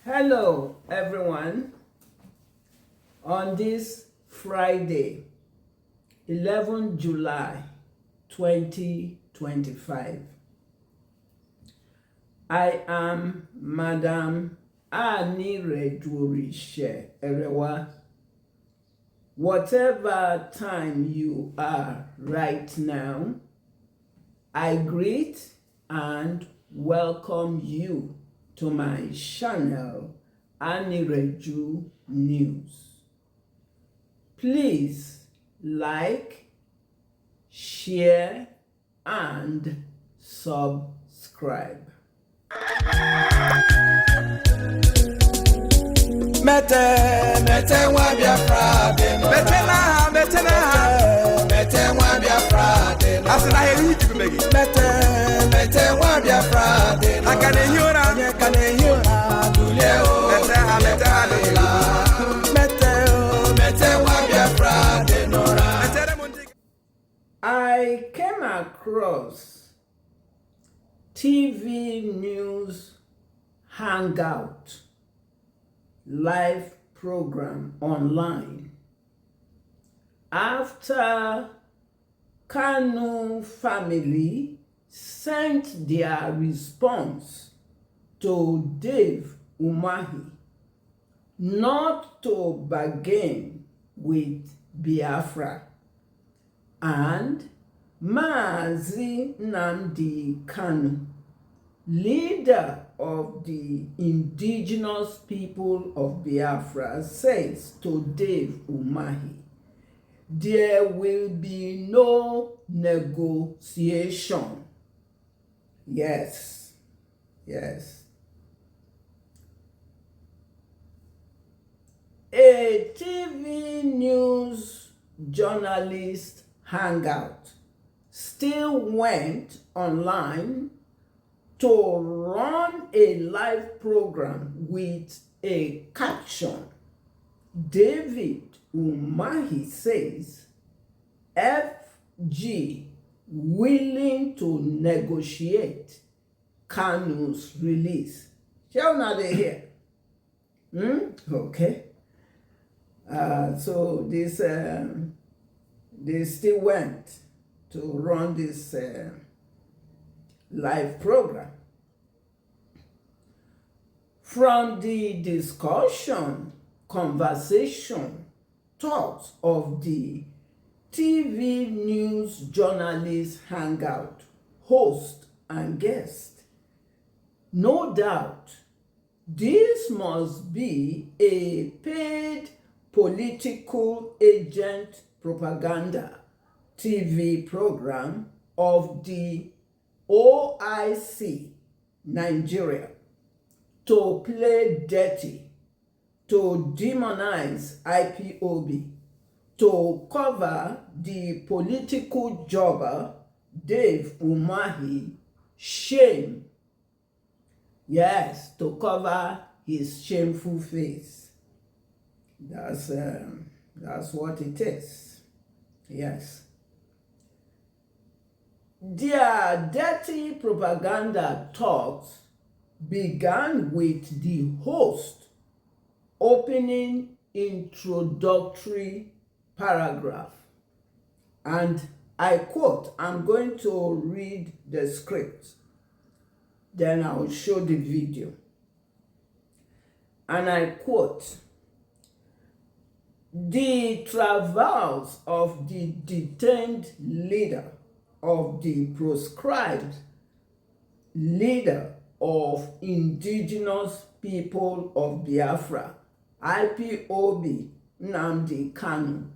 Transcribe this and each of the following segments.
Hello, everyone. On this Friday, 11 July 2025, I am Madam Anireju. Whatever time you are right now, I greet and welcome you to my channel, Anireju News. Please like, share, and subscribe. Mete wa BIAFRA de no. Mete na BIAFRA de no. Asina heri jibu megi. Mete wa BIAFRA de no. Akane hiora dule o. Mete wa BIAFRA de no. I came across TV News Hangout live program online after Kanu family sent their response to Dave Umahi not to bargain with BIAFRA, and Mazi Nnamdi Kanu, leader of the indigenous people of Biafra, says to Dave Umahi, there will be no negotiation. Yes. A TV News Journalist Hangout still went online to run a live program with a caption. David Umahi says, FG willing to negotiate Kanu's release. Shall not they hear? Okay. So this they still went to run this live program. From the discussion, conversation, thoughts of the TV News Journalist Hangout host and guest, no doubt this must be a paid political agent propaganda TV program of the OIC Nigeria to play dirty, to demonize IPOB, to cover the political jobber Dave Umahi shame. Yes, to cover his shameful face. That's what it is. Yes. Their dirty propaganda talks began with the host opening introductory paragraph. And I quote, I'm going to read the script, then I will show the video. And I quote, the travails of the detained leader of the proscribed leader of indigenous people of Biafra, IPOB, Nnamdi Kanu,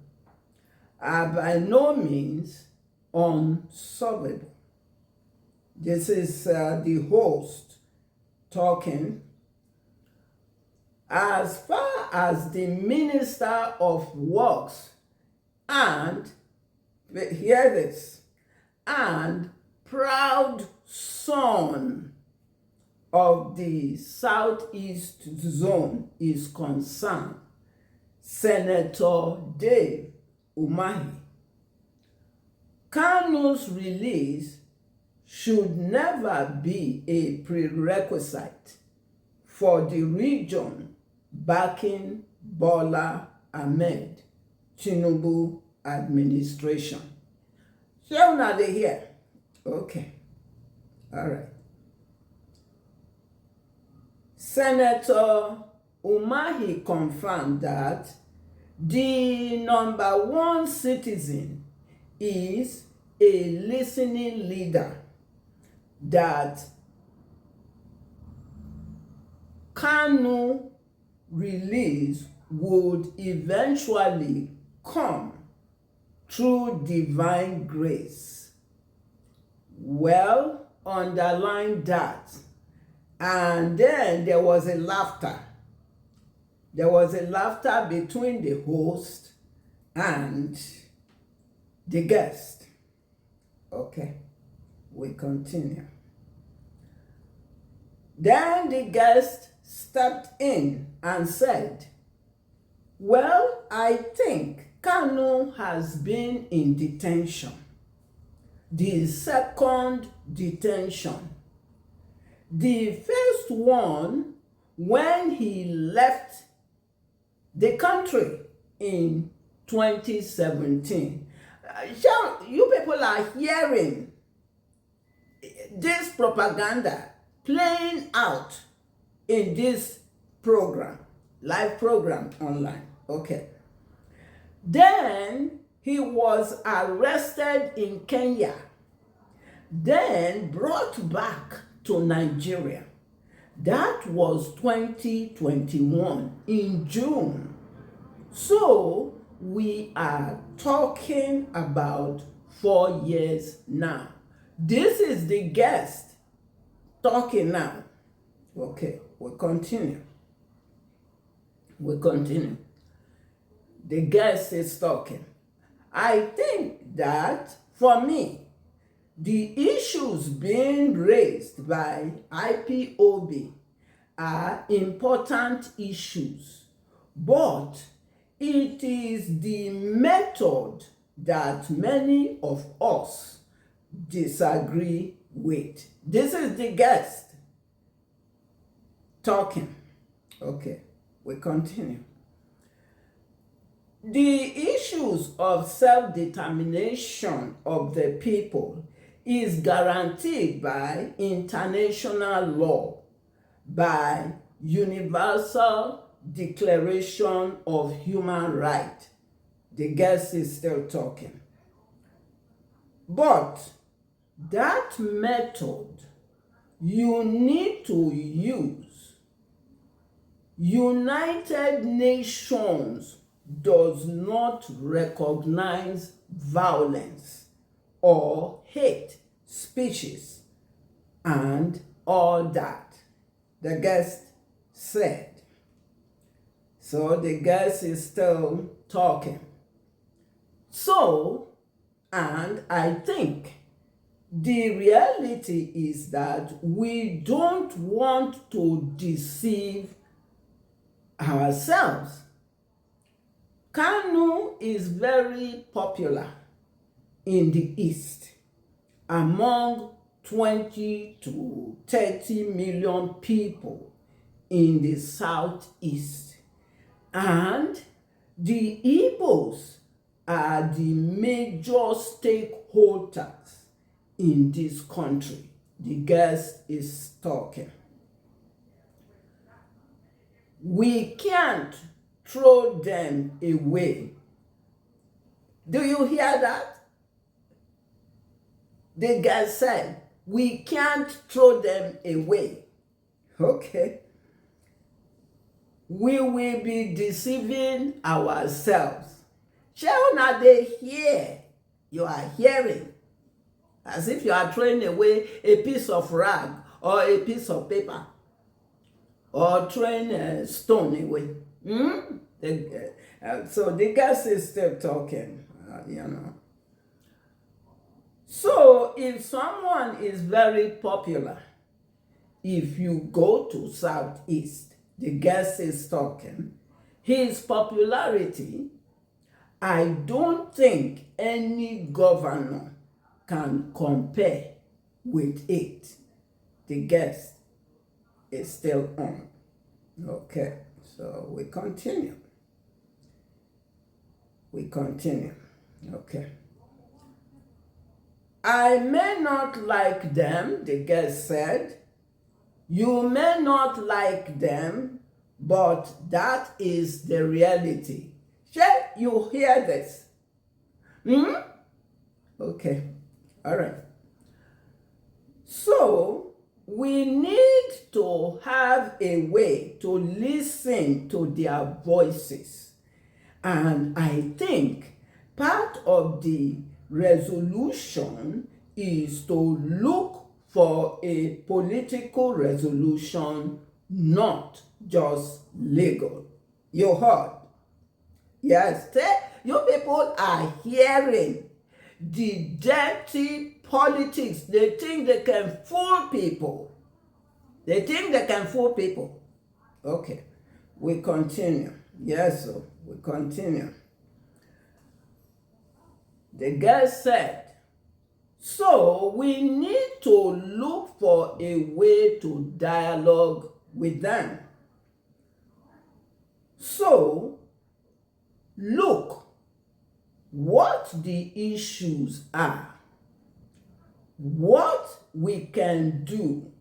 are by no means unsolvable. This is the host talking. As far as the Minister of Works and, hear this, and proud son of the Southeast Zone is concerned, Senator Dave Umahi, Kanu's release should never be a prerequisite for the region backing Bola Ahmed Tinubu administration. So now they here. Okay. All right. Senator Umahi confirmed that the number one citizen is a listening leader that Kanu release would eventually come through divine grace. Well, underline that. And then there was a laughter. There was a laughter between the host and the guest. Okay, we continue. Then the guest stepped in and said, well, I think Kanu has been in detention. The second detention. The first one when he left the country in 2017. You people are hearing this propaganda playing out in this program, live program online. Okay. Then he was arrested in Kenya, then brought back to Nigeria. That was 2021 in June. So we are talking about 4 years now. This is the guest talking now. Okay, we'll continue. The guest is talking. I think that for me, the issues being raised by IPOB are important issues, but it is the method that many of us disagree with. This is the guest talking. Okay, we continue. The issues of self-determination of the people is guaranteed by international law, by Universal Declaration of Human Rights. The guest is still talking. But that method you need to use. United Nations does not recognize violence or hate speeches and all that, the guest said. So the guest is still talking. So, and I think the reality is that we don't want to deceive ourselves. Kanu is very popular in the East among 20 to 30 million people in the Southeast. And the Igbos are the major stakeholders in this country. The guest is talking. We can't throw them away. Do you hear that? The guy said, we can't throw them away. Okay. We will be deceiving ourselves. Shall not they hear? You are hearing. As if you are throwing away a piece of rag or a piece of paper. Or throwing a stone away. So the guest is still talking, So if someone is very popular, if you go to Southeast, the guest is talking, his popularity, I don't think any governor can compare with it. The guest is still on. Okay, so we continue. We continue. Okay. I may not like them, the guest said. You may not like them, but that is the reality. Shall you hear this? Okay. All right. So, we need to have a way to listen to their voices. And I think part of the resolution is to look for a political resolution, not just legal. You heard? Yes, you people are hearing the dirty politics. They think they can fool people. They think they can fool people. Okay, we continue. Yes, sir, we continue. The girl said, so we need to look for a way to dialogue with them. So, look what the issues are, what we can do.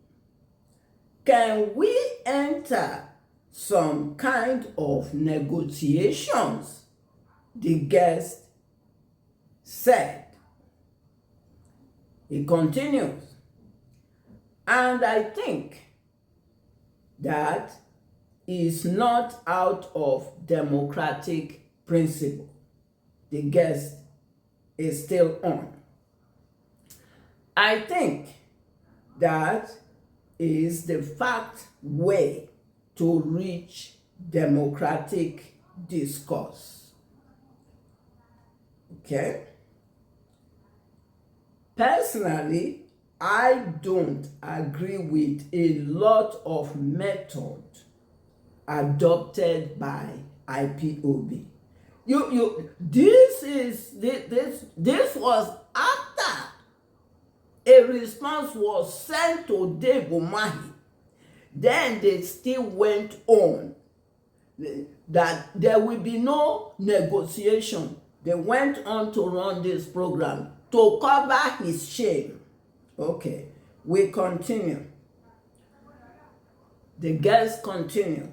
Can we enter some kind of negotiations? The guest said. He continues, and I think that is not out of democratic principle. The guest is still on. I think that is the fact way to reach democratic discourse. Okay? Personally, I don't agree with a lot of method adopted by IPOB. This was after a response was sent to Dave Umahi. Then they still went on that there will be no negotiation. They went on to run this program to cover his shame. Okay, we continue. The guests continue.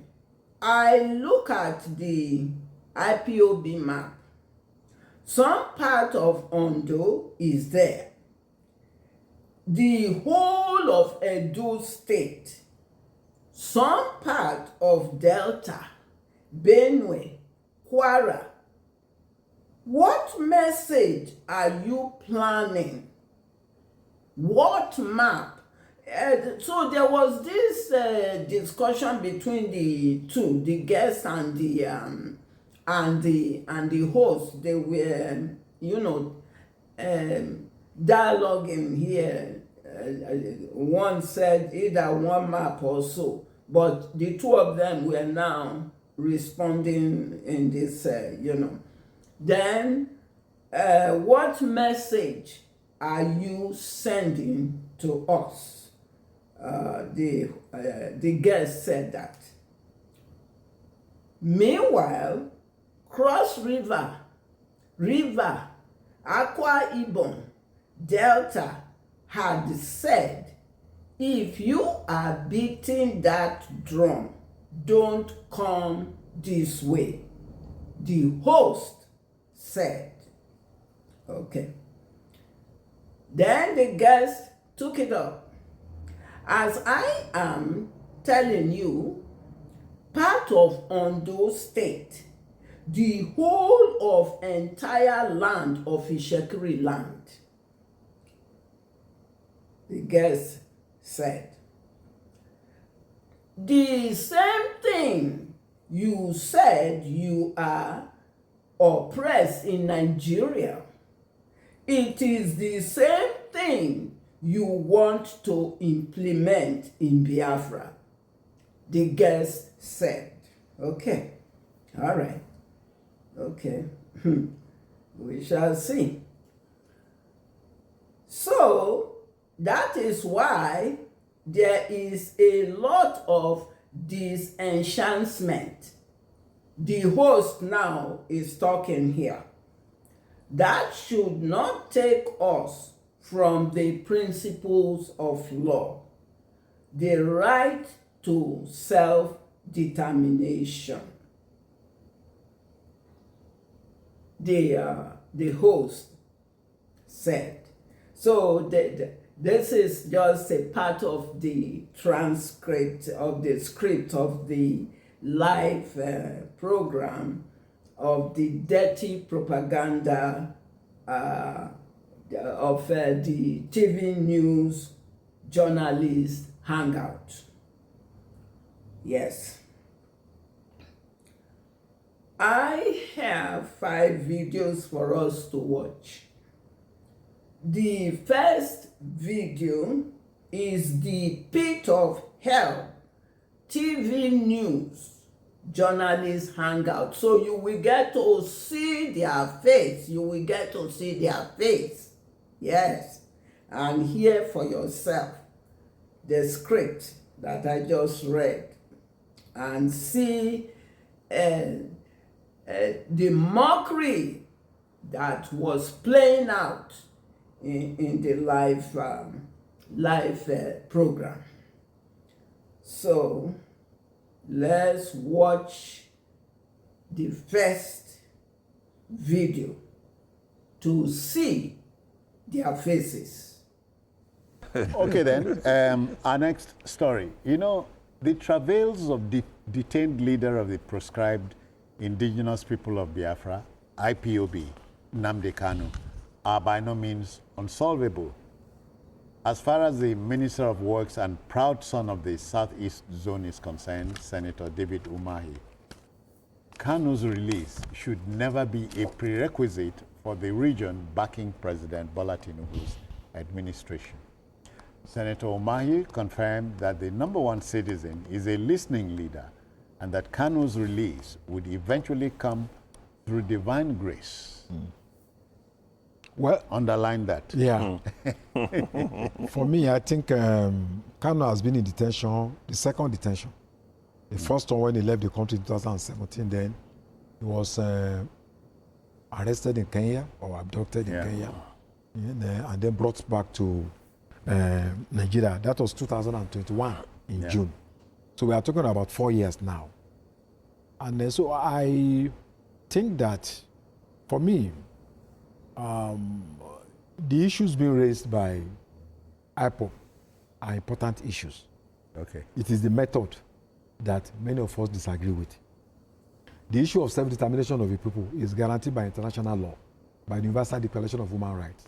I look at the IPOB map. Some part of Ondo is there. The whole of Edo State, some part of Delta, Benue, Kwara. What message are you planning? What map? So there was this discussion between the two, the guests and the host. They were, dialoguing here. One said either one map or so, but the two of them were now responding in this, Then, what message are you sending to us? The guest said that. Meanwhile, Cross River, Akwa Ibom, Delta had said, if you are beating that drum, don't come this way. The host said. Okay. Then the guest took it up. As I am telling you, part of Ondo State, the whole of entire land of Ishekiri land, the guest said. The same thing you said you are oppressed in Nigeria, it is the same thing you want to implement in Biafra, the guest said. Okay, all right, okay, we shall see. So, that is why there is a lot of disenchantment. The host now is talking here. That should not take us from the principles of law, the right to self-determination. The host said. So this is just a part of the transcript of the script of the live program of the dirty propaganda of the TV News Journalist Hangout. Yes. I have 5 videos for us to watch. The first video is the Pit of Hell TV News Journalist Hangout. So you will get to see their face. You will get to see their face. Yes. And hear for yourself the script that I just read. And see the mockery that was playing out in the live program. So let's watch the first video to see their faces. Okay then, our next story. You know, the travails of the detained leader of the proscribed indigenous people of Biafra, IPOB, Nnamdi Kanu, are by no means unsolvable. As far as the Minister of Works and proud son of the Southeast Zone is concerned, Senator Dave Umahi, Kanu's release should never be a prerequisite for the region backing President Bola Tinubu's administration. Senator Umahi confirmed that the #1 citizen is a listening leader and that Kanu's release would eventually come through divine grace. Well, underline that. Yeah. For me, I think Kanu has been in detention, the second detention. The first one when he left the country in 2017, then he was arrested in Kenya or abducted in Kenya and then brought back to Nigeria. That was 2021 in June. So we are talking about 4 years now. And so I think that for me, the issues being raised by IPOB are important issues. Okay. It is the method that many of us disagree with. The issue of self-determination of a people is guaranteed by international law, by the Universal Declaration of Human Rights.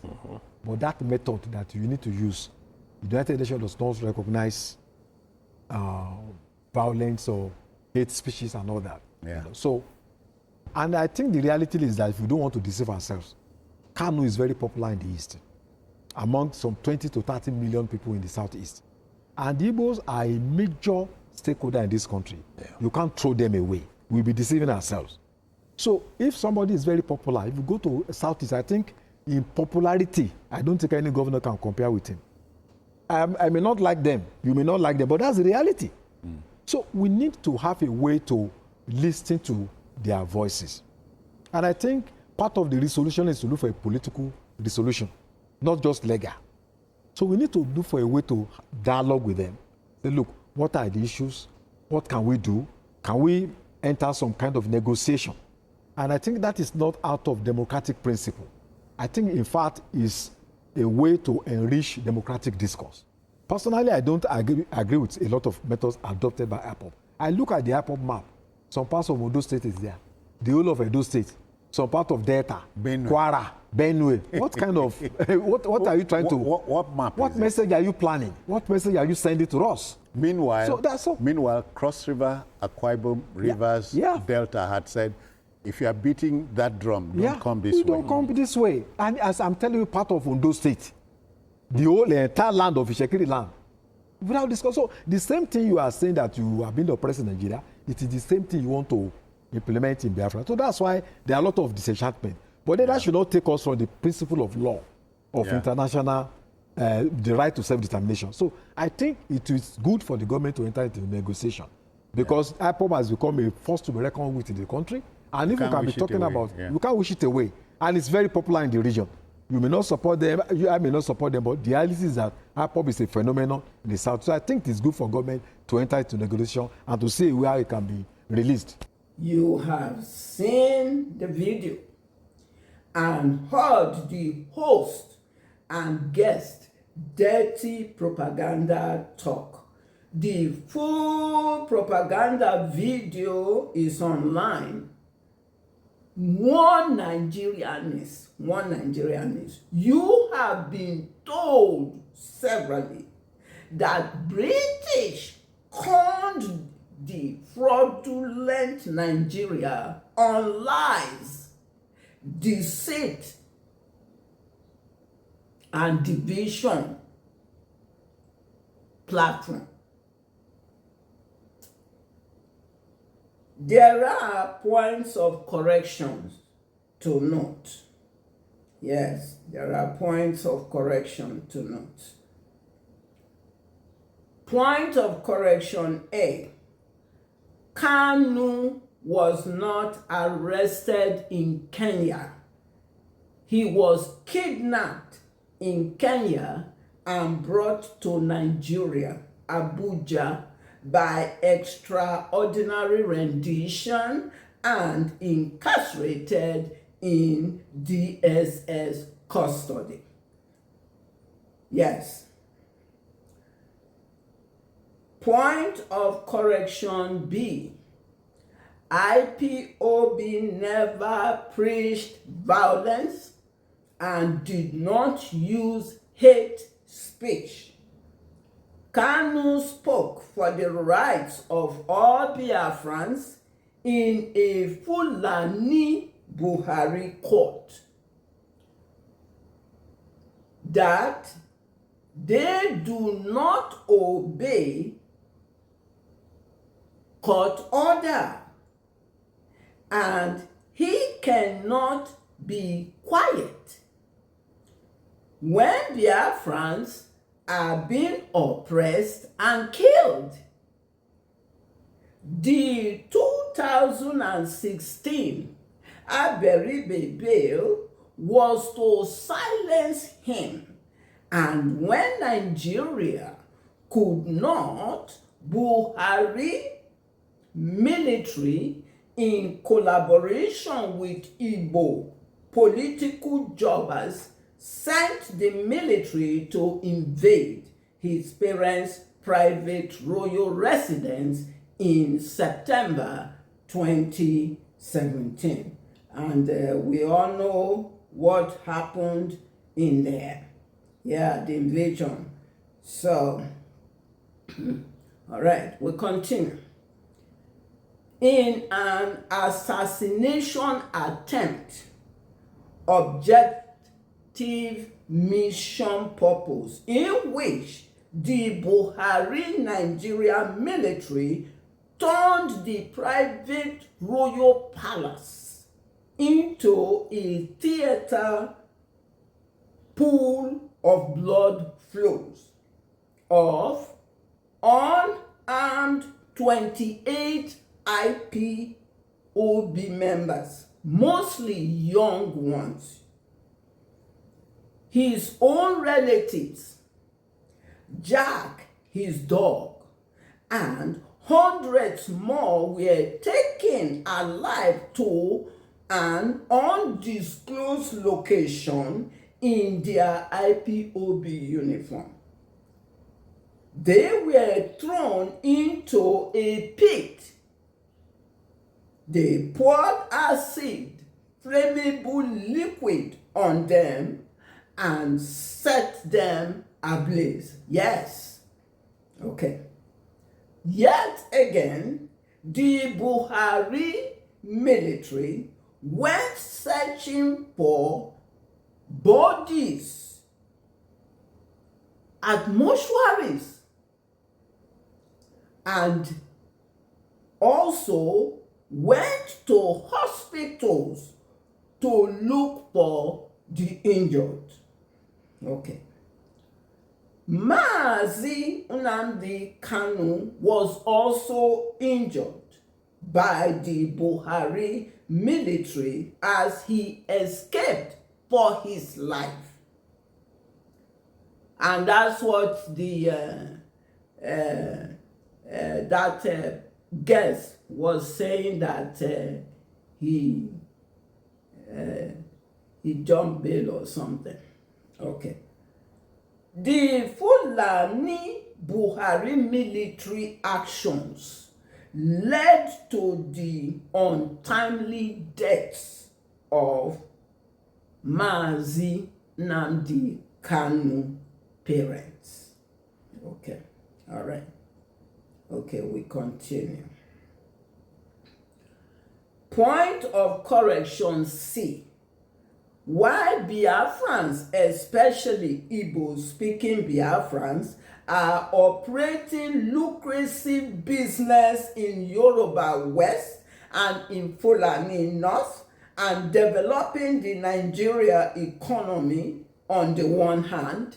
But that method that you need to use, the United Nations does not recognize violence or hate speeches and all that. Yeah. So, and I think the reality is that if we don't want to deceive ourselves, Kanu is very popular in the East, among some 20 to 30 million people in the Southeast. And the Igbos are a major stakeholder in this country. Yeah. You can't throw them away. We'll be deceiving ourselves. So if somebody is very popular, if you go to Southeast, I think in popularity, I don't think any governor can compare with him. I may not like them, you may not like them, but that's the reality. So we need to have a way to listen to their voices. And I think part of the resolution is to look for a political resolution, not just legal. So we need to look for a way to dialogue with them. Say, look, what are the issues? What can we do? Can we enter some kind of negotiation? And I think that is not out of democratic principle. I think, in fact, is a way to enrich democratic discourse. Personally, I don't agree with a lot of methods adopted by IPOB. I look at the IPOB map. Some parts of Ondo State is there. The whole of Edo State. Some part of Delta, Benue. Kwara, Benue. What kind of, what are you trying to... What map What message are you planning? What message are you sending to us? Meanwhile, so that's all. Meanwhile, Cross River, Akwa Ibom, Rivers, Delta had said, if you are beating that drum, don't come this way. Don't come this way. And as I'm telling you, part of Ondo State, the whole entire land of Ishekiri land, without discuss. So the same thing you are saying that you have been oppressed in Nigeria, it is the same thing you want to implement in Biafra. So that's why there are a lot of disenchantment. But then that should not take us from the principle of law, of international, the right to self-determination. So I think it is good for the government to enter into negotiation. because IPOB has become a force to be reckoned with in the country. And if you can be talking about, you can't wish it away. And it's very popular in the region. You may not support them, I may not support them, but the reality is that IPOB is a phenomenon in the South. So I think it's good for government to enter into negotiation and to see where it can be released. You have seen the video and heard the host and guest dirty propaganda talk. The full propaganda video is online. One Nigerian is, you have been told severally that British conned the fraudulent Nigeria on lies, deceit, and division platform. There are points of corrections to note. Yes, there are points of correction to note. Point of correction A. Kanu was not arrested in Kenya. He was kidnapped in Kenya and brought to Nigeria, Abuja, by extraordinary rendition and incarcerated in DSS custody. Yes. Point of correction B. IPOB never preached violence and did not use hate speech. Kanu spoke for the rights of all Biafrans in a Fulani Buhari court. That they do not obey court order and he cannot be quiet when Biafrans are being oppressed and killed. The 2016 Aberibe bill was to silence him, and when Nigeria could not, Buhari military in collaboration with Igbo political jobbers sent the military to invade his parents' private royal residence in September 2017. And we all know what happened in there. Yeah, the invasion. So, all right, we continue. In an assassination attempt, objective mission purpose, in which the Buhari Nigeria military turned the private royal palace into a theater pool of blood flows of unarmed 28 IPOB members, mostly young ones. His own relatives, Jack, his dog, and hundreds more were taken alive to an undisclosed location in their IPOB uniform. They were thrown into a pit. They poured acid, flammable liquid on them and set them ablaze. Yes. Okay. Yet again, the Buhari military went searching for bodies at mortuaries and also went to hospitals to look for the injured. Okay. Mazi Nnamdi Kanu was also injured by the Buhari military as he escaped for his life. And that's what the guest was saying, that he jumped bail or something. Okay. The Fulani Buhari military actions led to the untimely deaths of Mazi Nnamdi Kanu parents. Okay, all right. Okay, we continue. Point of correction C. Why Biafrans, especially Igbo-speaking Biafrans, are operating lucrative business in Yoruba West and in Fulani North, and developing the Nigeria economy on the one hand.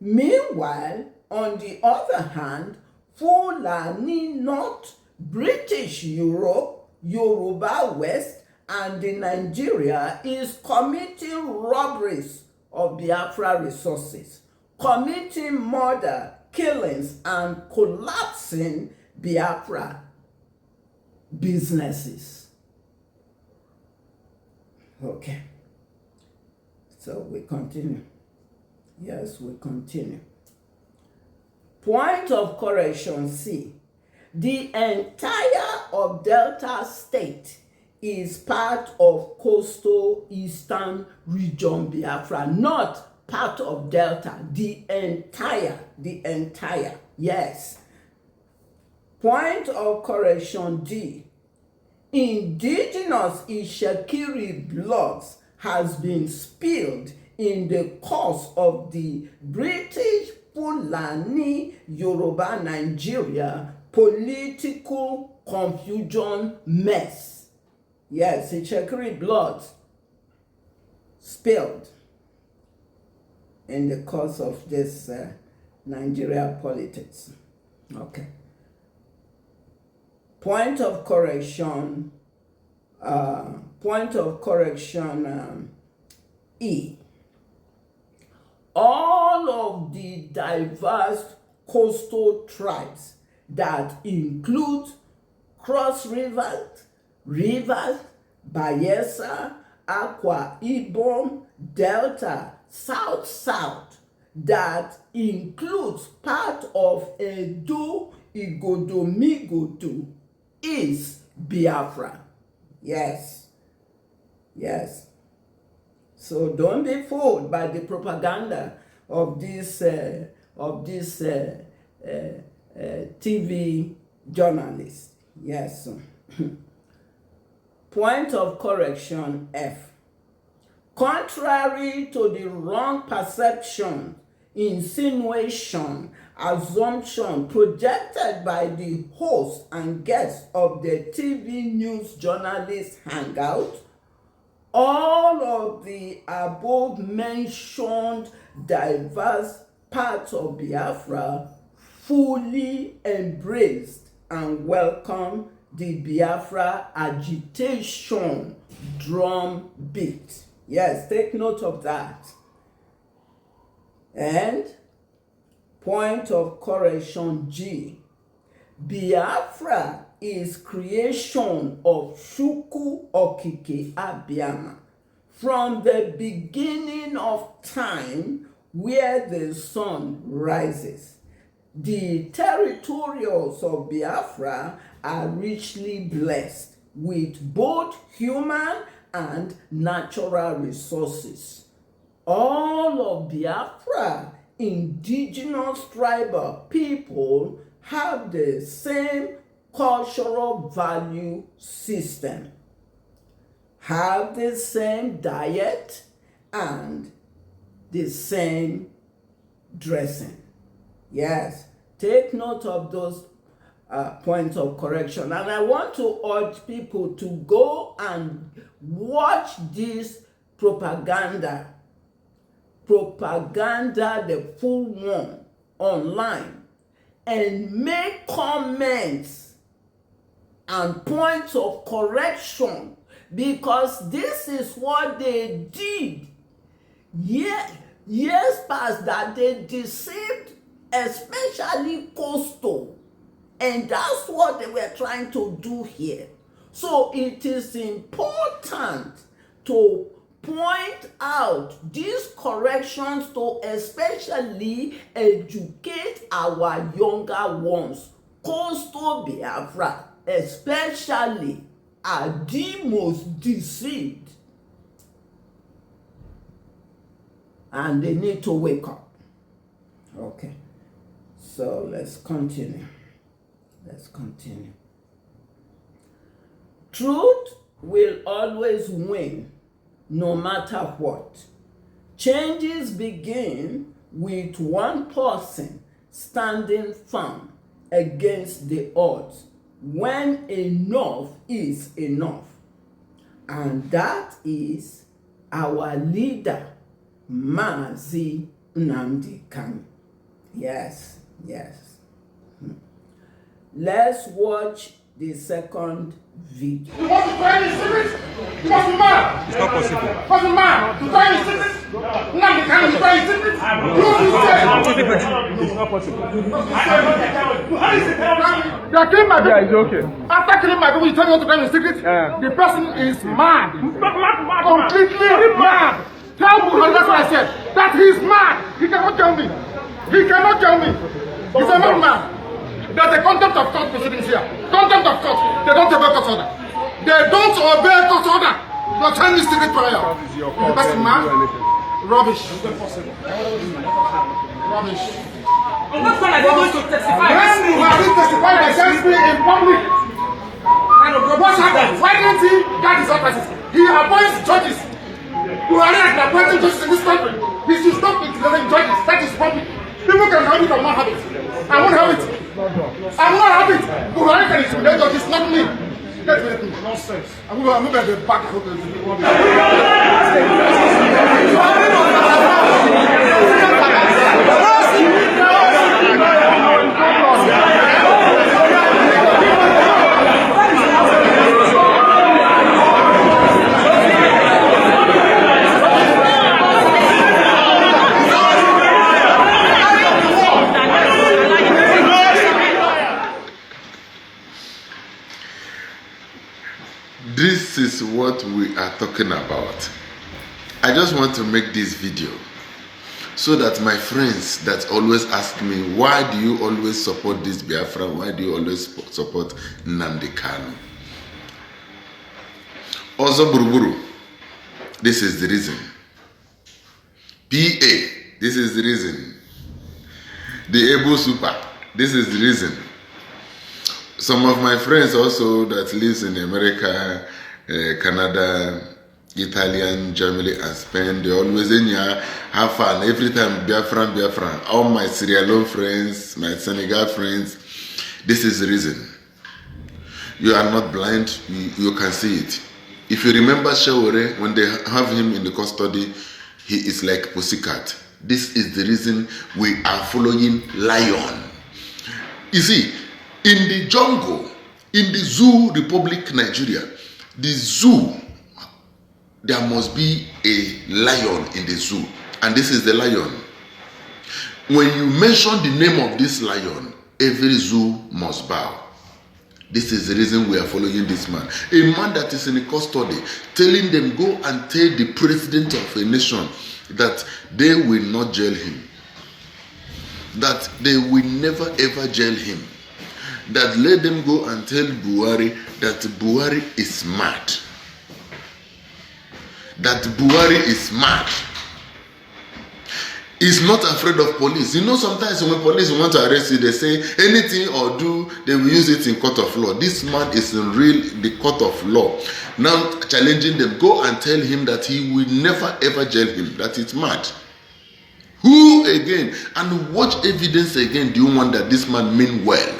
Meanwhile, on the other hand, Fulani North, British Europe, Yoruba West, and in Nigeria is committing robberies of Biafra resources, committing murder, killings, and collapsing Biafra businesses. Okay. So we continue. Yes, we continue. Point of correction C. The entire of Delta State is part of coastal eastern region Biafra, not part of Delta. The entire, yes. Point of correction D. Indigenous Ishekiri blood has been spilled in the course of the British Fulani Yoruba Nigeria political confusion mess. Yes, Ishekiri blood spilled in the course of this Nigeria politics. Okay. Point of correction E. All of the diverse coastal tribes that include Cross Rivers, Bayelsa, Akwa Ibom, Delta, South, that includes part of Edo, Igodomigodo, is Biafra. Yes. So don't be fooled by the propaganda of this TV journalist. Yes. Point of correction F. Contrary to the wrong perception, insinuation, assumption projected by the host and guests of the TV News Journalist Hangout, all of the above mentioned diverse parts of Biafra fully embraced and welcomed the Biafra agitation drum beat. Yes, take note of that. And point of correction G. Biafra is creation of Chukwu Okike Abiama from the beginning of time where the sun rises. The territorials of Biafra are richly blessed with both human and natural resources. All of Biafra indigenous tribal people have the same cultural value system, have the same diet, and the same dressing. Yes, take note of those points of correction. And I want to urge people to go and watch this propaganda, the full one, online and make comments and points of correction, because this is what they did years past, that they deceived especially Coastal, and that's what they were trying to do here. So it is important to point out these corrections to especially educate our younger ones. Coastal Biafra especially are the most deceived, and they need to wake up. Okay, so let's continue. Truth will always win, no matter what. Changes begin with one person standing firm against the odds when enough is enough. And that is our leader, Mazi Nnamdi Kanu. Yes. Let's watch the second video. You want to try his secrets? You must be mad. It's not possible. You must be mad. To try his secrets? Nnamdi Kanu to try his secrets? It's not possible. They are killing my people. Yeah, it's okay. After killing my people, you tell me what to try his secrets? Yeah. The person is mad. Completely mad. Tell Buhari, that's what I said. That he's mad. He cannot tell me. He's a madman. There's a contempt of court proceedings here. Contempt of court. They don't obey court order. They don't obey court order. You're trying to secret prayer. The best man? Rubbish. Rubbish. And that's why I don't want to testify. When Buhari testified against me in public, what happened? Why didn't he get his offices? He appoints judges. Buhari has been appointing judges in this country. He should stop declaring judges. That is public. People can have it or not have it. I won't have it. I will not have it. Buhari can intimidate judges, not me. Nonsense. I'm going to be back. This is what we are talking about. I just want to make this video so that my friends that always ask me, why do you always support this Biafra? Why do you always support Nnamdi Kanu? Also Buruburu, this is the reason. PA, this is the reason. The Ebo Super, this is the reason. Some of my friends also that lives in America, Canada, Italian, Germany, and Spain, they always in here have fun. Every time Biafran. All my Sierra Leone friends, my Senegal friends, this is the reason. You are not blind, you can see it. If you remember Shawore, when they have him in the custody, he is like pussycat. This is the reason we are following lion. You see, in the jungle, in the Zoo Republic, Nigeria, the zoo, there must be a lion in the zoo. And this is the lion. When you mention the name of this lion, every zoo must bow. This is the reason we are following this man. A man that is in custody, telling them, go and tell the president of a nation that they will not jail him. That they will never ever jail him. That let them go and tell Buhari that Buhari is mad. That Buhari is mad. He's not afraid of police. You know, sometimes when police want to arrest you, they say anything or do, they will use it in court of law. This man is in the court of law. Now challenging them, go and tell him that he will never ever jail him, that it's mad. Who again? And what evidence again do you want that this man mean well?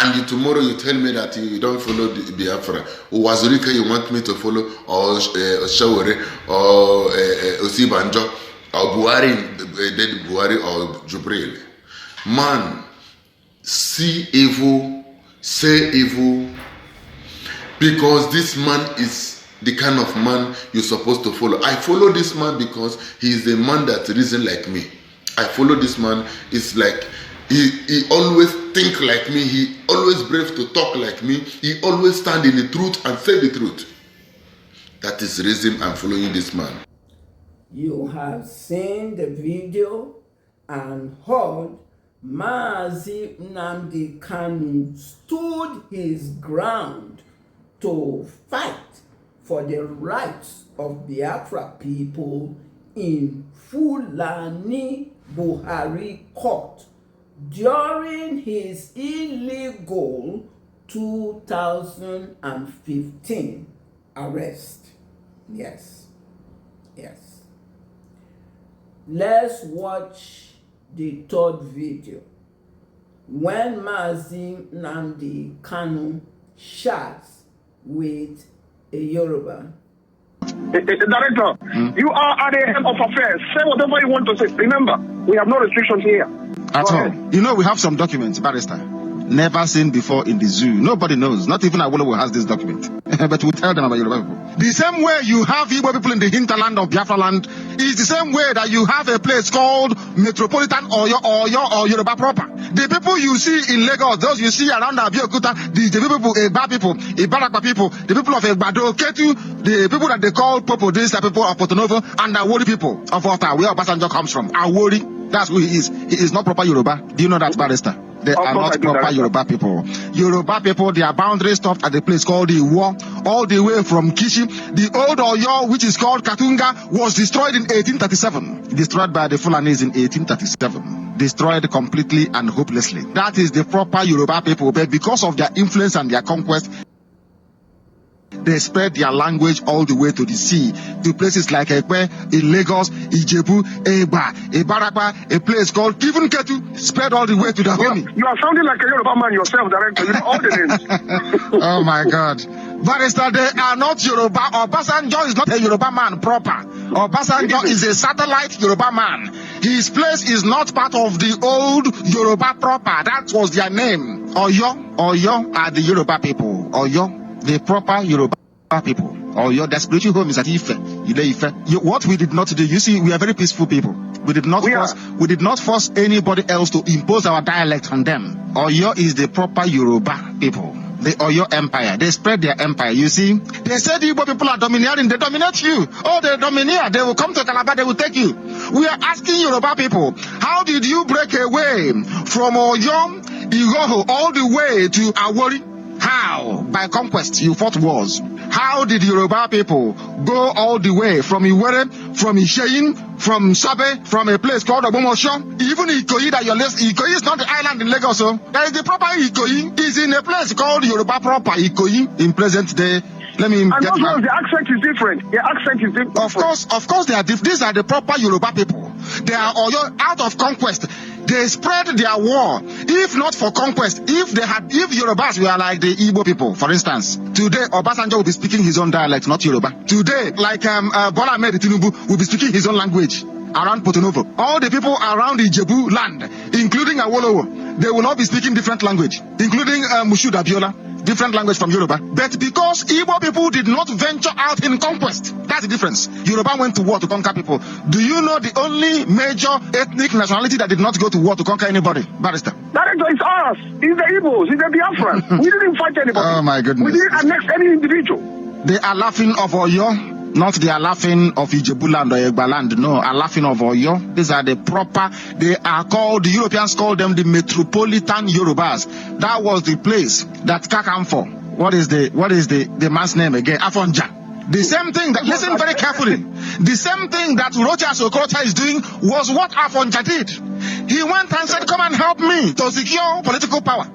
And tomorrow you tell me that you don't follow the Biafra. Or Wazurika you want me to follow, or Shawore, or Osibanjo. or Buhari, dead Buhari or Jubril. Man, see evil, say evil, because this man is the kind of man you're supposed to follow. I follow this man because he is a man that reasons like me. I follow this man. It's like he always think like me. He always brave to talk like me. He always stand in the truth and say the truth. That is the reason I'm following this man. You have seen the video and heard Mazi Nnamdi Kanu stood his ground to fight for the rights of Biafra people in Fulani Buhari court during his illegal 2015 arrest. Yes. Let's watch the third video when Mazi Nnamdi Kanu chats with a Yoruba. Director, you are at the head of affairs. Say whatever you want to say. Remember, we have no restrictions here. At all. You know, we have some documents, Barrister. Never seen before in the zoo. Nobody knows. Not even Awolowo has this document. But we tell them about Yoruba people. The same way you have Igbo people in the hinterland of Biafra land is the same way that you have a place called Metropolitan Oyo or Yoruba proper. The people you see in Lagos, those you see around Abeokuta, the people, Egba people, Ibarakwa people, the people of Egbado, Ketu, the people that they call Popo, these are people of Porto-Novo, and Awori people of Ota, where Obasanjo comes from. Awori, that's who he is. He is not proper Yoruba. Do you know that, Barrister? They are not proper Yoruba people. Yoruba people, their boundary stopped at a place called the Iwo, all the way from Kishi. The old Oyo, which is called Katunga, was destroyed in 1837. Destroyed by the Fulanis in 1837. Destroyed completely and hopelessly. That is the proper Yoruba people. But because of their influence and their conquest, they spread their language all the way to the sea, to places like Ekpe, in Lagos, Ijebu, Eba, Ibarakwa, a place called even Ketu, spread all the way to the Homi. You are sounding like a Yoruba man yourself, Director. You know all the names. Oh my God. Barrister, they are not Yoruba. Obasanjo is not a Yoruba man proper. Obasanjo is a satellite Yoruba man. His place is not part of the old Yoruba proper. That was their name. Oyo are the Yoruba people. Oyo. The proper Yoruba people, or your spiritual home is at Ife. What we did not do, you see, we are very peaceful people. We did not force anybody else to impose our dialect on them. Oyo is the proper Yoruba people. The Oyo Empire. They spread their empire. You see, they say the Igbo people are domineering. They dominate you. Oh, they domineer. They will come to Calabar. They will take you. We are asking Yoruba people, how did you break away from Oyo, Igoho, all the way to Awori? How? By conquest, you fought wars. How did Yoruba people go all the way from Iwere, from Isheyin, from Sabe, from a place called Obomosho? Even Ikoyi that you're listening, Ikoyi is not the island in Lagos. So there is the proper Ikoyi. Is in a place called Yoruba proper Ikoyi in present day. Let me get also, the accent is different. The accent is different. Of course, they are different. These are the proper Yoruba people. They are out of conquest. They spread their war. If not for conquest, if Yorubas were like the Igbo people, for instance, today Obasanjo will be speaking his own dialect, not Yoruba. Today, like Bola Ahmed Tinubu will be speaking his own language around Porto-Novo. All the people around Ijebu land, including Awolowo, they will not be speaking different language, including Mushood Abiola. Different language from Yoruba. But because Igbo people did not venture out in conquest, that's the difference. Yoruba went to war to conquer people. Do you know the only major ethnic nationality that did not go to war to conquer anybody? Barrister. Director, it's us. It's the Igbos. It's the Biafrans. We didn't fight anybody. Oh my goodness. We didn't annex any individual. They are laughing of Oyo. Not they are laughing of Ijebuland or Egbaland. No, are laughing of Oyo. These are the proper, they are called, the Europeans call them the Metropolitan Yorubas. That was the place that Kakam for. What is the man's name again? Afonja. The same thing that, listen very carefully. The same thing that Rochas Okorocha is doing was what Afonja did. He went and said, come and help me to secure political power.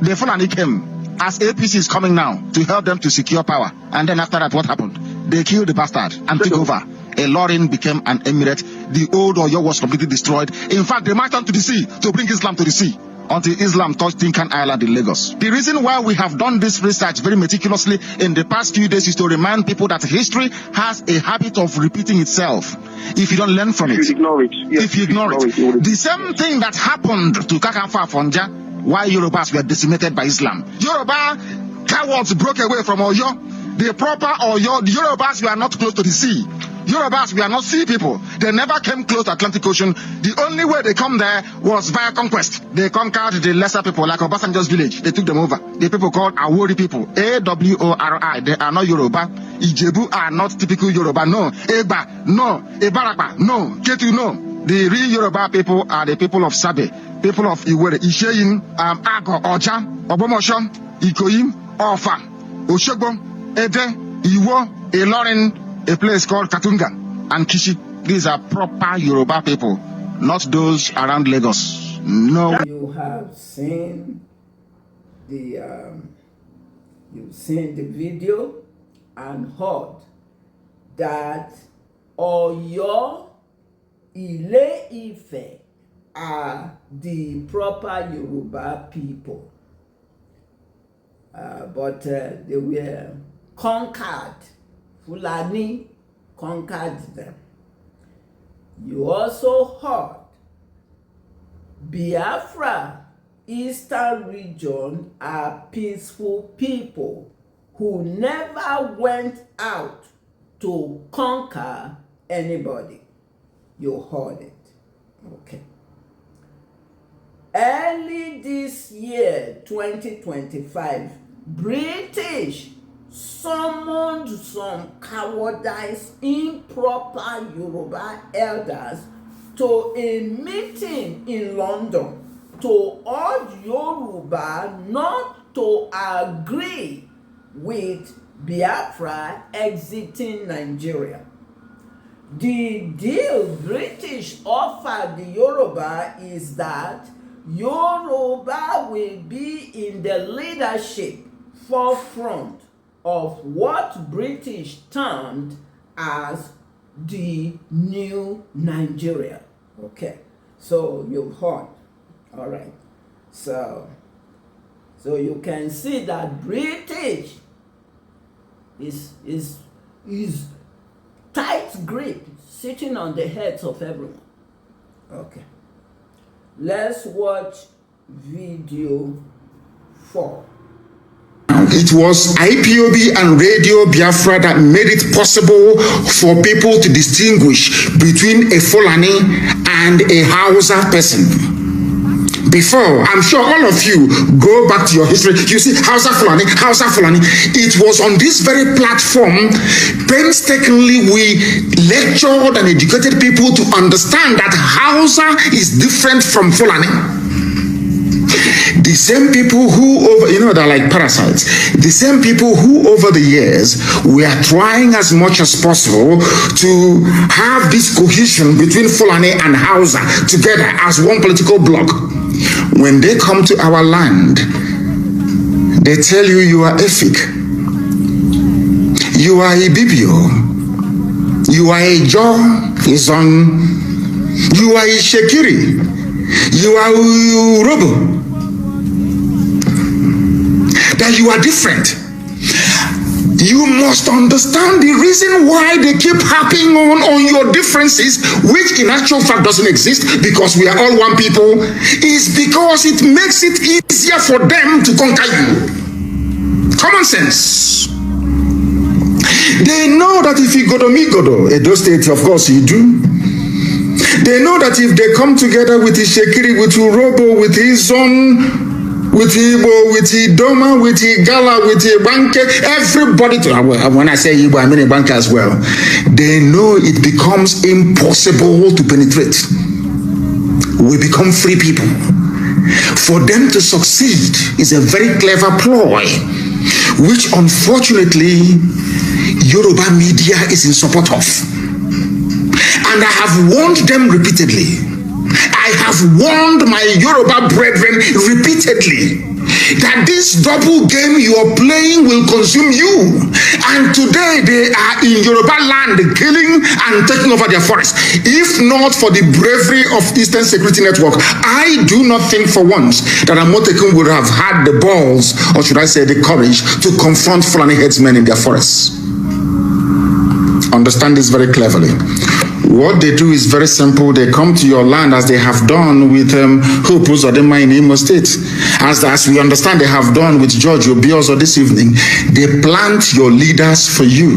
The Fulani came as APC is coming now to help them to secure power. And then after that, what happened? They killed the bastard and took over. A Lorin became an emirate. The old Oyo was completely destroyed. In fact, they marched on to the sea to bring Islam to the sea. until Islam touched Tinkan Island in Lagos. The reason why we have done this research very meticulously in the past few days is to remind people that history has a habit of repeating itself if you don't learn from it. If you ignore it. Yes, if you ignore it. The same thing that happened to Kakanfa Fonja while Yorubas were decimated by Islam. Yoruba cowards broke away from Oyo. The proper Oyo, the Yorubas were not close to the sea. Yorubas were not sea people. They never came close to Atlantic Ocean. The only way they come there was via conquest. They conquered the lesser people, like Obasanjo's village. They took them over. The people called Awori people, A-W-O-R-I. They are not Yoruba. Ijebu are not typical Yoruba. No. Eba, no. Ebarapa, no. Ketu, no. The real Yoruba people are the people of Sabe, people of Iwere, Isheyin, Ago, Oja, Obomosho, Ikoyim, Ofa, Oshogbo, Ede, Iwo, Ilorin, a place called Katunga and Kishi. These are proper Yoruba people, not those around Lagos. No. You have seen the video and heard that Oyo, Ile-Ife are the proper Yoruba people, but they were conquered. Fulani conquered them. You also heard Biafra Eastern region are peaceful people who never went out to conquer anybody. You heard it. Okay. Early this year, 2025, British summoned some cowardice, improper Yoruba elders to a meeting in London to urge Yoruba not to agree with Biafra exiting Nigeria. The deal British offered the Yoruba is that Yoruba will be in the leadership forefront of what British termed as the new Nigeria. Okay, so you've heard. All right, so you can see that British is tight grip sitting on the heads of everyone. Okay, let's watch video 4. It was IPOB and Radio Biafra that made it possible for people to distinguish between a Fulani and a Hausa person. Before, I'm sure all of you go back to your history, you see Hausa Fulani. It was on this very platform, painstakingly we lectured and educated people to understand that Hausa is different from Fulani. The same people who they're like parasites. The same people who over the years were trying as much as possible to have this cohesion between Fulani and Hausa together as one political bloc. When they come to our land, they tell you you are Efik, you are Ibibio, you are Ejo, Izon, you are Ishekiri, you are Urobo. That you are different. You must understand the reason why they keep harping on your differences, which in actual fact doesn't exist because we are all one people, is because it makes it easier for them to conquer you. Common sense. They know that if you go to Migodo, Edo State, of course you do. They know that if they come together with Ishekiri, with Urobo, with Izon, with Igbo, with Idoma, with Igala, with Ibanke, everybody, when I say Igbo, I mean Ibanke as well. They know it becomes impossible to penetrate. We become free people. For them to succeed is a very clever ploy, which unfortunately Yoruba media is in support of. And I have warned them repeatedly. I I have warned my Yoruba brethren repeatedly that this double game you are playing will consume you. And today they are in Yoruba land killing and taking over their forests. If not for the bravery of Eastern Security Network, I do not think for once that Amotekun would have had the balls, or should I say the courage, to confront Fulani headsmen in their forests. Understand this very cleverly. What they do is very simple. They come to your land as they have done with Hopus or Dema in Imo State. As we understand they have done with George Obiozo this evening. They plant your leaders for you.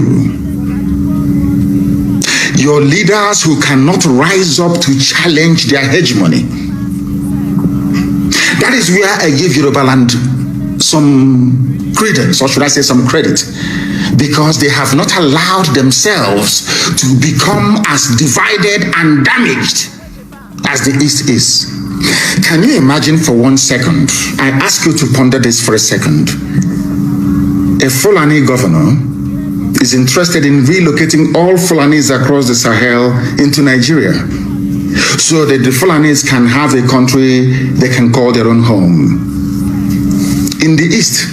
Your leaders who cannot rise up to challenge their hegemony. That is where I give Yoruba land some credence, or should I say some credit, because they have not allowed themselves to become as divided and damaged as the East is. Can you imagine for 1 second? I ask you to ponder this for a second. A Fulani governor is interested in relocating all Fulanis across the Sahel into Nigeria, so that the Fulanis can have a country they can call their own home. In the East,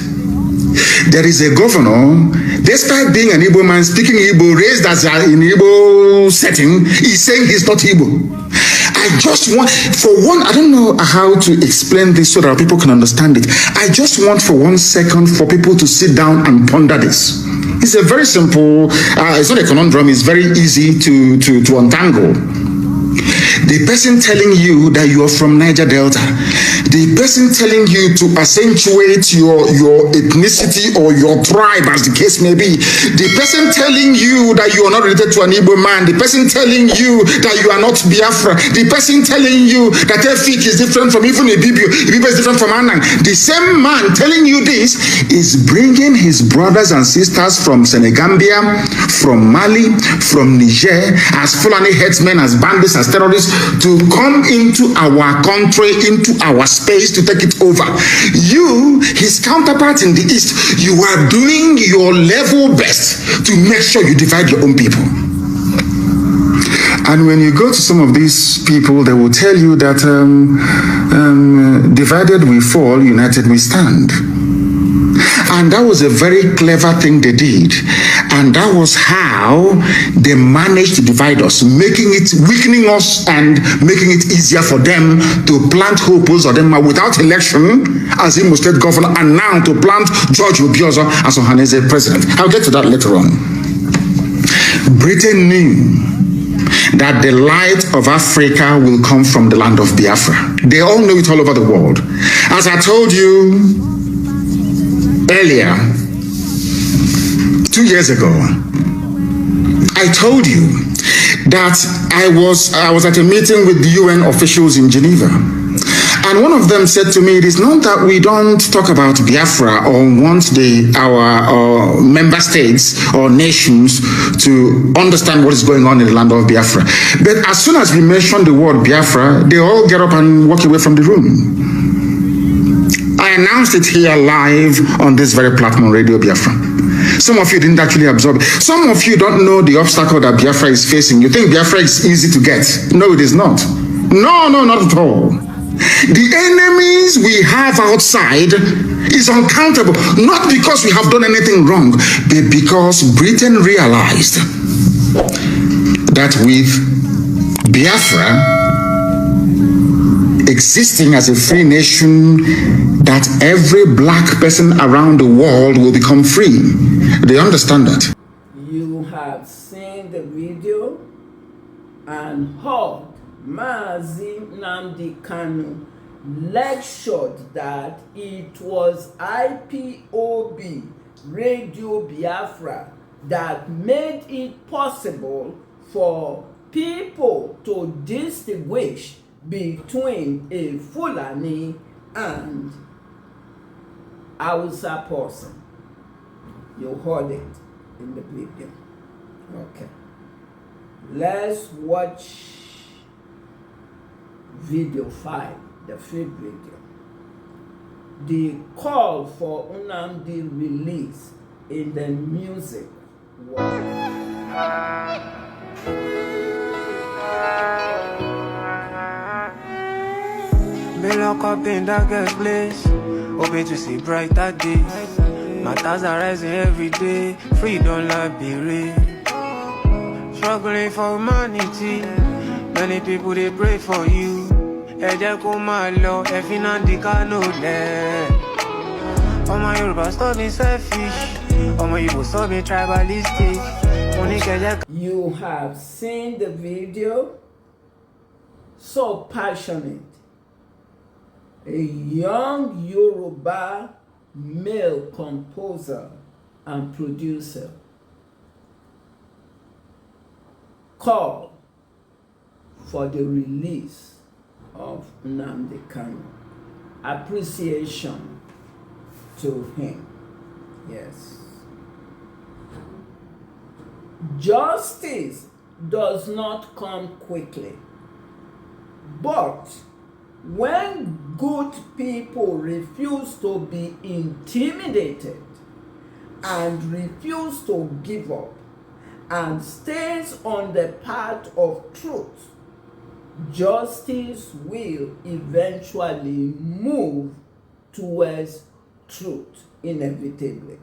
there is a governor, despite being an Igbo man, speaking Igbo, raised as in Igbo setting, he's saying he's not Igbo. I just want, for one, I don't know how to explain this so that people can understand it. I just want for 1 second for people to sit down and ponder this. It's a very simple, it's not a conundrum, it's very easy to untangle. The person telling you that you are from Niger Delta, the person telling you to accentuate your ethnicity or your tribe, as the case may be, the person telling you that you are not related to an Igbo man, the person telling you that you are not Biafra, the person telling you that Efik is different from even Ibibio is different from Anang, the same man telling you this is bringing his brothers and sisters from Senegambia, from Mali, from Niger, as Fulani headsmen, as bandits, as terrorists, to come into our country, into our space, to take it over. You, his counterpart in the East, you are doing your level best to make sure you divide your own people. And when you go to some of these people, they will tell you that divided we fall, united we stand. And that was a very clever thing they did. And that was how they managed to divide us, weakening us and making it easier for them to plant Hopus or them without election as Imo State governor, and now to plant George Obiozo as Ohaneze president. I'll get to that later on. Britain knew that the light of Africa will come from the land of Biafra. They all know it all over the world. As I told you earlier, 2 years ago, I told you that I was at a meeting with the UN officials in Geneva. And one of them said to me, it is not that we don't talk about Biafra or want our member states or nations to understand what is going on in the land of Biafra. But as soon as we mention the word Biafra, they all get up and walk away from the room. I announced it here live on this very platform, Radio Biafra. Some of you didn't actually absorb it. Some of you don't know the obstacle that Biafra is facing. You think Biafra is easy to get. No, it is not. No, not at all. The enemies we have outside is uncountable. Not because we have done anything wrong, but because Britain realized that with Biafra existing as a free nation, that every black person around the world will become free. They understand that. You have seen the video and heard Mazi Nnamdi Kanu lectured that it was IPOB, Radio Biafra, that made it possible for people to distinguish between a Fulani and Hausa person. You heard it in the video. Okay. Let's watch video 5, the 5th video. The call for Nnamdi release in the music world. Be locked up in darkest place, hoping to see brighter days. Matters are rising every day, freedom liberate. Struggling for humanity, many people they pray for you. Eje ko ma lo, Nnamdi Kanu le. All my Yoruba stop being selfish, all my Igbo stop being tribalistic. You have seen the video, so passionate. A young Yoruba male composer and producer called for the release of Nnamdi Kanu. Appreciation to him. Yes. Justice does not come quickly, but when good people refuse to be intimidated and refuse to give up and stays on the path of truth, justice will eventually move towards truth inevitably.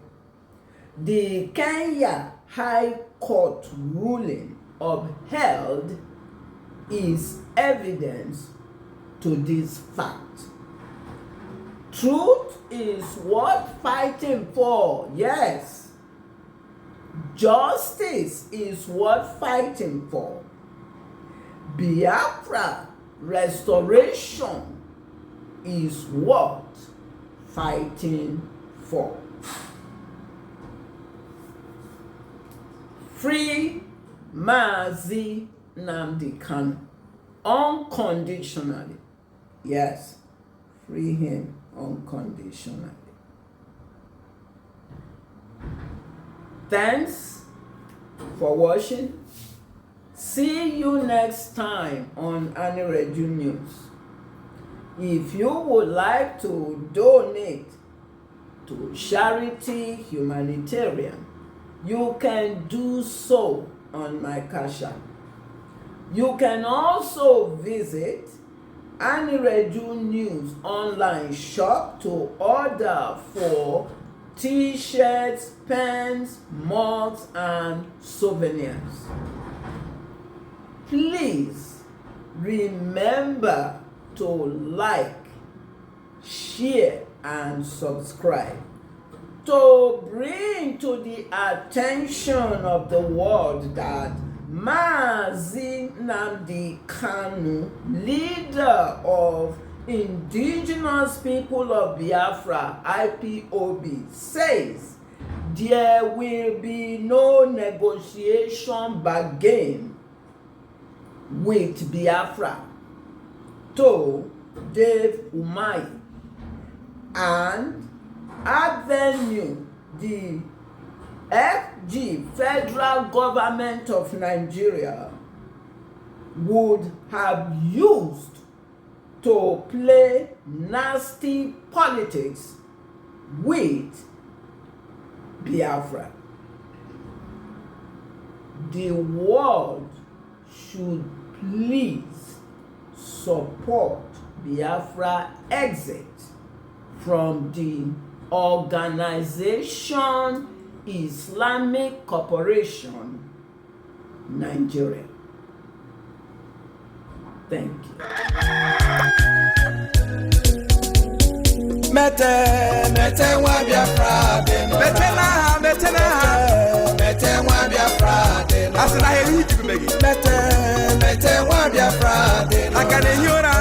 The Kenya High Court ruling upheld is evidence to this fact. Truth is worth fighting for, yes. Justice is worth fighting for. Biafra restoration is worth fighting for. Free Mazi Nnamdi Kanu unconditionally. Yes, free him unconditionally. Thanks for watching. See you next time on Anireju News. If you would like to donate to charity humanitarian, you can do so on my Cash App. You can also visit Anireju News online shop to order for t-shirts, pens, mugs, and souvenirs. Please remember to like, share, and subscribe to bring to the attention of the world that Mazi Nnamdi Kanu, leader of Indigenous People of Biafra, IPOB, says there will be no negotiation bargain with Biafra to Dave Umahi, and Avenue, the FG, Federal Government of Nigeria, would have used to play nasty politics with Biafra. The world should please support Biafra exit from the organization Islamic Corporation, Nigeria. Thank you. Mete wa Biafra de no. Mete wa Biafra de no. Asina heri jibu megi. Mete wa Biafra de no. Akane hiora.